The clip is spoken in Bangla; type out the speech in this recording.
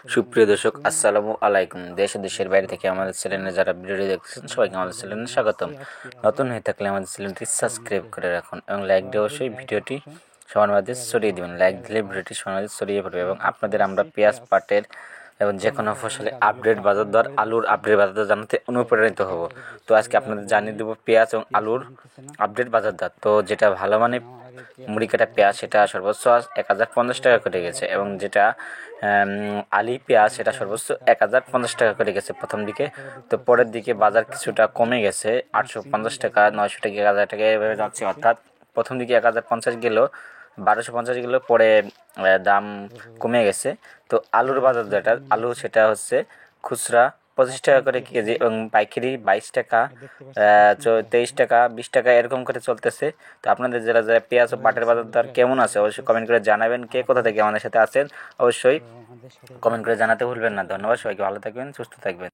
সুপ্রিয় দর্শক, আসসালামু আলাইকুম। দেশ ও দেশের বাইরে থেকে আমাদের চ্যানেলে যারা ভিডিওটি দেখছেন সবাইকে আমাদের চ্যানেলে স্বাগতম। নতুন হয়ে থাকলে আমাদের চ্যানেলটি সাবস্ক্রাইব করে রাখুন এবং লাইক দিয়ে অবশ্যই ভিডিওটি সবার মাঝে ছড়িয়ে দেবেন। লাইক দিলে ভিডিওটি সবার মাঝে ছড়িয়ে পড়বে এবং আপনাদের আমরা পেঁয়াজ, পাটের এবং যে কোনো ফসলে আপডেট বাজার দর, আলুর আপডেট বাজার দর জানাতে অনুপ্রাণিত হব। তো আজকে আপনাদের জানিয়ে দেবো পেঁয়াজ এবং আলুর আপডেট বাজার দর। তো যেটা ভালো মানে মুড়ি কাটা পেঁয়াজ সেটা সর্বোচ্চ 1050 টাকা করে গেছে এবং যেটা আলি পেঁয়াজ সেটা সর্বোচ্চ 1050 টাকা করে গেছে প্রথম দিকে। তো পরের দিকে বাজার কিছুটা কমে গেছে, 850 টাকা, 900 টাকা, 1000 টাকা এভাবে যাচ্ছে। অর্থাৎ প্রথম দিকে 1050 গেল, 1250 গেল, পরে দাম কমে গেছে। তো আলুর বাজার যেটা আলু সেটা হচ্ছে খুচরা 25 টাকা করে কেজি এবং পাইকারি 22 টাকা, 23 টাকা, 20 টাকা এরকম করে চলতেছে। তো আপনাদের যারা যারা পেঁয়াজ ও পাটের বাজার দর কেমন আছে অবশ্যই কমেন্ট করে জানাবেন। কে কোথা থেকে আমাদের সাথে আছেন অবশ্যই কমেন্ট করে জানাতে ভুলবেন না। ধন্যবাদ, সবাইকে ভালো থাকবেন, সুস্থ থাকবেন।